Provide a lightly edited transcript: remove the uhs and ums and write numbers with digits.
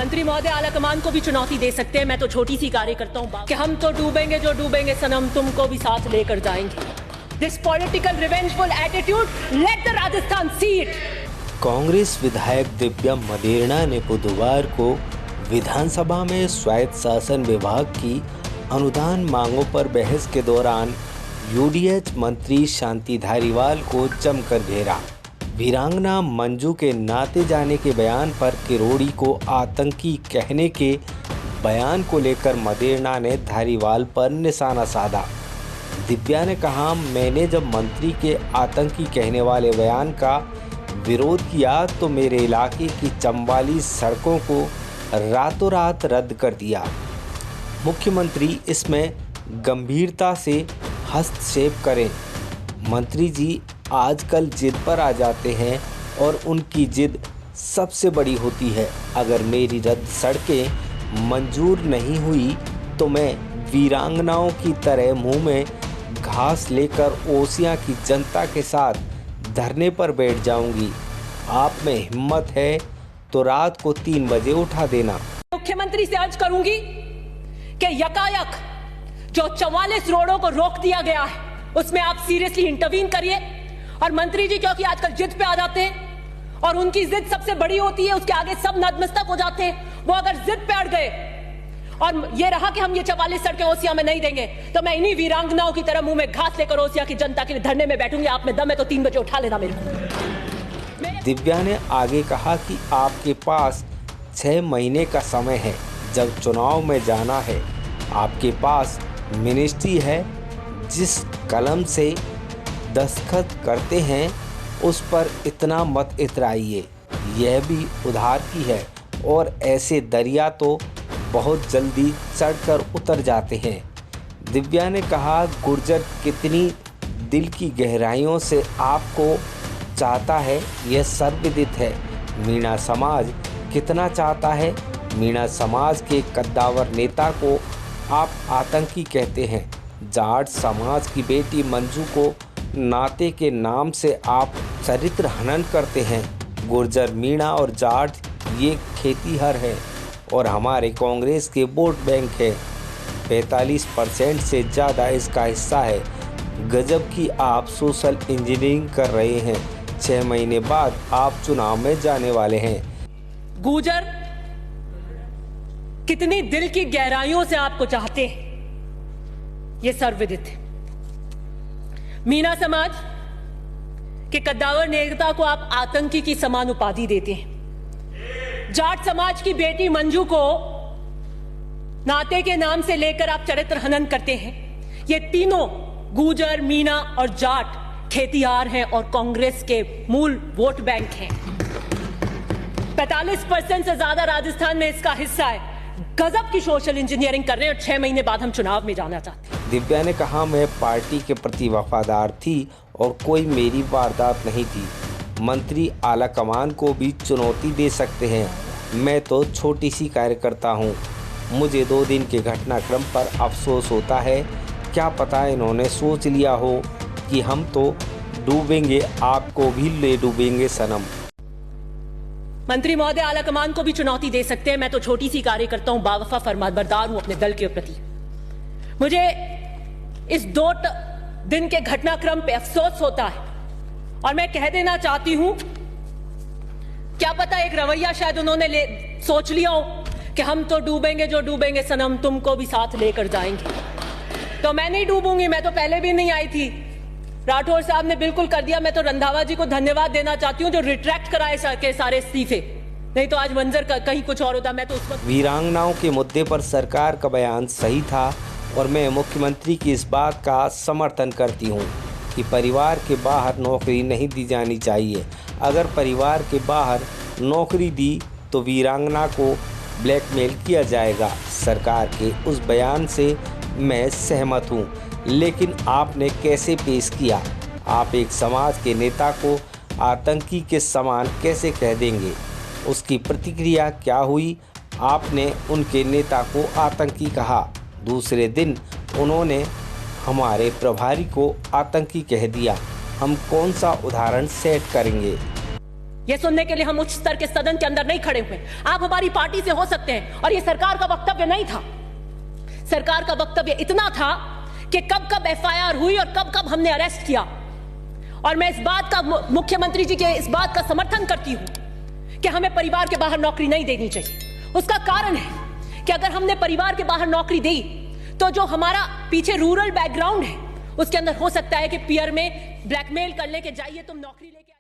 मंत्री महोदय आलाकमान को भी चुनौती दे सकते हैं। मैं तो छोटी सी कार्यकर्ता हूँ कि हम तो डूबेंगे जो डूबेंगे सनम, तुमको भी साथ लेकर जाएंगे। This political revengeful attitude, let the Rajasthan see it. Congress विधायक दिव्या मदेरणा ने बुधवार को विधानसभा में स्वायत्त शासन विभाग की अनुदान मांगों पर बहस के दौरान यूडीएच मंत्री शांति धारीवाल को जमकर घेरा। वीरांगना मंजू के नाते जाने के बयान पर किरोड़ी को आतंकी कहने के बयान को लेकर मदेरणा ने धारीवाल पर निशाना साधा। दिव्या ने कहा, मैंने जब मंत्री के आतंकी कहने वाले बयान का विरोध किया तो मेरे इलाके की 44 सड़कों को रातों रात रद्द कर दिया। मुख्यमंत्री इसमें गंभीरता से हस्तक्षेप करें। मंत्री जी आजकल जिद पर आ जाते हैं और उनकी जिद सबसे बड़ी होती है। अगर मेरी रद्द सड़कें मंजूर नहीं हुई तो मैं वीरांगनाओं की तरह मुंह में घास लेकर ओसियां की जनता के साथ धरने पर बैठ जाऊंगी। आप में हिम्मत है तो रात को 3 बजे उठा देना। मुख्यमंत्री से अर्ज करूंगी कि यकायक जो 44 रोडों को रोक दिया गया है उसमें आप सीरियसली इंटरवीन करिए। और मंत्री जी क्योंकि आजकल जिद पे आ जाते हैं और उनकी जिद सबसे बड़ी होती है, उसके आगे सब नतमस्तक हो जाते हैं। वो अगर जिद पे अड़ गए और ये रहा कि हम ये 44 सड़कें ओसिया में नहीं देंगे तो मैं इन्हीं वीरांगनाओं की तरह मुंह में घास लेकर ओसिया की जनता के लिए धरने में बैठूंगी। आप में दम है तो 3 बजे उठा लेना मेरे को। दिव्या ने आगे कहा कि आपके पास 6 महीने का समय है। जब चुनाव में जाना है आपके पास मिनिस्ट्री है, जिस कलम से दस्तखत करते हैं उस पर इतना मत इतराइए। यह भी उधार की है और ऐसे दरिया तो बहुत जल्दी चढ़कर उतर जाते हैं। दिव्या ने कहा, गुर्जर कितनी दिल की गहराइयों से आपको चाहता है यह सर्वविदित है। मीणा समाज कितना चाहता है। मीणा समाज के कद्दावर नेता को आप आतंकी कहते हैं। जाट समाज की बेटी मंजू को नाते के नाम से आप चरित्र हनन करते हैं। गुर्जर, मीणा और जाट ये खेतीहर हैं और हमारे कांग्रेस के वोट बैंक है। 45% से ज़्यादा इसका हिस्सा है। गजब की आप सोशल इंजीनियरिंग कर रहे हैं। 6 महीने बाद आप चुनाव में जाने वाले हैं। गुर्जर कितनी दिल की गहराइयों से आपको चाहते हैं ये सर्वविदित है। मीणा समाज के कद्दावर नेता को आप आतंकी की समान उपाधि देते हैं। जाट समाज की बेटी मंजू को नाते के नाम से लेकर आप चरित्र हनन करते हैं। ये तीनों गुर्जर, मीणा और जाट खेतीहार हैं और कांग्रेस के मूल वोट बैंक हैं। 45% से ज्यादा राजस्थान में इसका हिस्सा है। गजब की सोशल इंजीनियरिंग कर रहे हैं और 6 महीने बाद हम चुनाव में जाना चाहते हैं। दिव्या ने कहा, मैं पार्टी के प्रति वफादार थी और कोई मेरी वारदात नहीं थी। मंत्री आलाकमान को भी चुनौती दे सकते हैं। मैं तो छोटी सी कार्यकर्ता हूं। मुझे 2 दिन के घटनाक्रम पर अफसोस होता है। क्या पता इन्होंने सोच लिया हो कि हम तो डूबेंगे, आपको भी ले डूबेंगे सनम। मंत्री महोदय आलाकमान को भी चुनौती दे सकते हैं। मैं तो छोटी सी कार्यकर्ता हूं, बावफा फरमाबरदार हूं अपने दल के प्रति। मुझे इस 2 दिन के घटनाक्रम पे अफसोस होता है और मैं कह देना चाहती हूं, क्या पता एक रवैया शायद उन्होंने सोच लिया हो कि हम तो डूबेंगे जो डूबेंगे सनम, तुमको भी साथ लेकर जाएंगे। तो मैं नहीं डूबूंगी। मैं तो पहले भी नहीं आई थी। राठौर साहब ने बिल्कुल कर दिया। मैं तो रंधावा जी को धन्यवाद देना चाहती हूँ जो रिट्रैक्ट कराए के सारे इस्तीफे, नहीं तो आज मंजर कहीं कुछ और होता। मैं तो उस वक्त वीरांगनाओं के मुद्दे पर सरकार का बयान सही था और मैं मुख्यमंत्री की इस बात का समर्थन करती हूँ कि परिवार के बाहर नौकरी नहीं दी जानी चाहिए। अगर परिवार के बाहर नौकरी दी तो वीरांगना को ब्लैकमेल किया जाएगा। सरकार के उस बयान से मैं सहमत हूँ, लेकिन आपने कैसे पेश किया? आप एक समाज के नेता को आतंकी के समान कैसे कह देंगे? उसकी प्रतिक्रिया क्या हुई? आपने उनके नेता को आतंकी कहा, दूसरे दिन उन्होंने हमारे प्रभारी को आतंकी कह दिया। हम कौन सा उदाहरण सेट करेंगे? यह सुनने के लिए हम उच्च स्तर के सदन के अंदर नहीं खड़े हुए। आप हमारी पार्टी से हो सकते हैं, और यह सरकार का वक्तव्य नहीं था। सरकार का वक्तव्य इतना था कि कब कब एफआईआर हुई और कब कब हमने अरेस्ट किया। और मैं इस बात का, मुख्यमंत्री जी के इस बात का समर्थन करती हूं कि हमें परिवार के बाहर नौकरी नहीं देनी चाहिए। उसका कारण है कि अगर हमने परिवार के बाहर नौकरी दी तो जो हमारा पीछे रूरल बैकग्राउंड है उसके अंदर हो सकता है कि पीआर में ब्लैकमेल कर ले के जाइए तुम नौकरी लेके